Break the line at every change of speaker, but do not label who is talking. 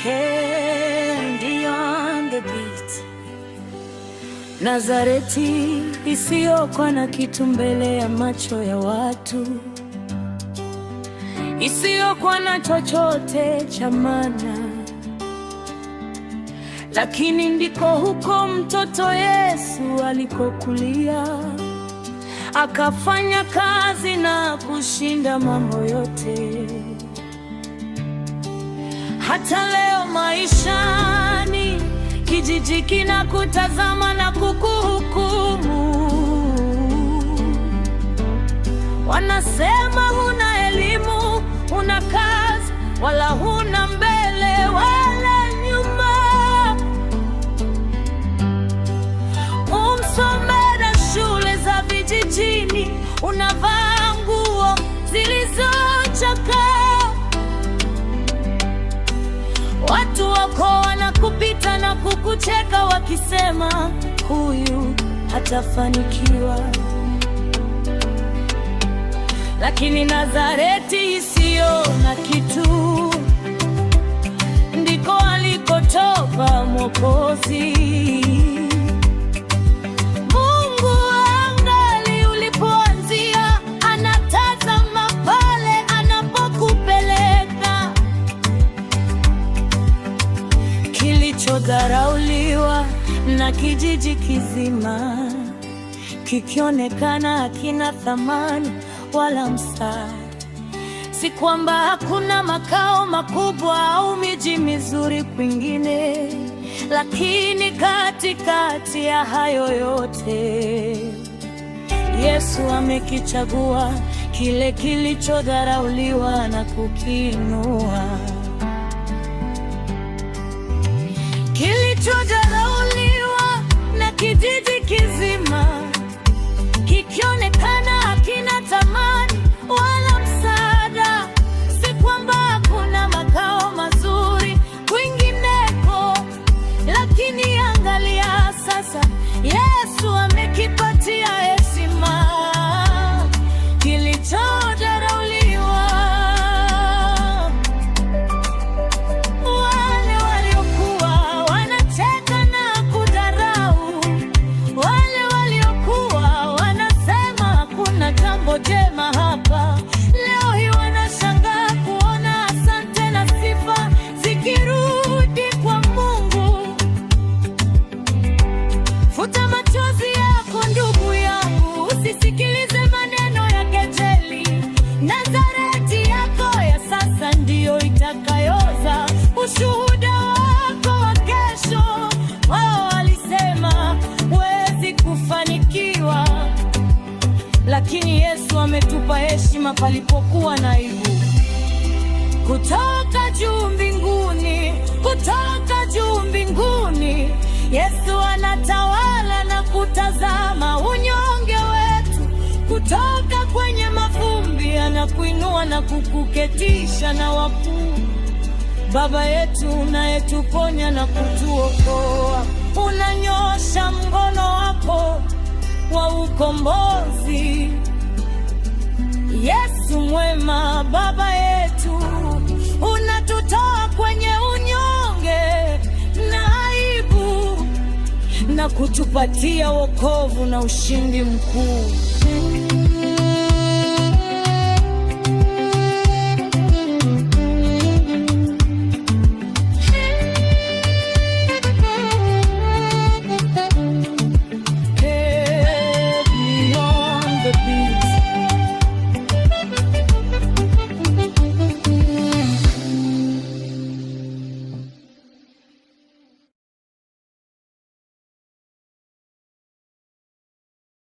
Candy on the beat. Nazareti isiyokuwa na kitu mbele ya macho ya watu, isiyokuwa na chochote cha maana, lakini ndiko huko mtoto Yesu alikokulia, akafanya kazi na kushinda mambo yote. Hata leo maishani, kijiji kinakutazama na kukuhukumu. Wanasema huna elimu, huna kazi, wala huna mbele wala nyuma. Umsomea shule za vijijini, unavaa nguo zilizochakaa. Watu wako wanakupita na kukucheka wakisema huyu hatafanikiwa. Lakini Nazareti isiyo na kitu, ndiko alikotoka Mwokozi. Mungu angali ulipoanzia, anatazama pale anapokupeleka. Kilichodharauliwa na kijiji kizima, kikionekana hakina thamani wala msaada. Si kwamba hakuna makao makubwa au miji mizuri kwingine, lakini katikati ya hayo yote, Yesu amekichagua kile kilichodharauliwa na kukiinua. Kilichodharauliwa na kijiji kizima, kikionekana hakina thamani wala msaada. Si kwamba hakuna makao mazuri kwingineko, lakini angalia sasa, Yesu amekipatia heshima kilichodharauliwa. Wale waliokuwa wanacheka na kudharau, wale waliokuwa wanasema hakuna jambo jema hapa, leo hii wanashangaa kuona asante na sifa zikirudi kwa Mungu. Futa machozi yako ndugu yangu, usisikilize maneno ya kejeli. Nazareti yako ya sasa ndiyo itakayoza ushuhuda wako wa kesho. Wao walisema huwezi kufanikiwa, lakini Yesu ametupa heshima palipokuwa na aibu. Kutoka juu mbinguni, kutoka juu mbinguni, Yesu anatawala na kutazama unyonge wetu. Kutoka kwenye mavumbi anakuinua na kukuketisha na wakuu. Baba yetu unayetuponya na kutuokoa, unanyosha mkono wako wa ukombozi. Yesu mwema, Baba yetu, unatutoa kwenye unyonge na aibu na kutupatia wokovu na ushindi mkuu.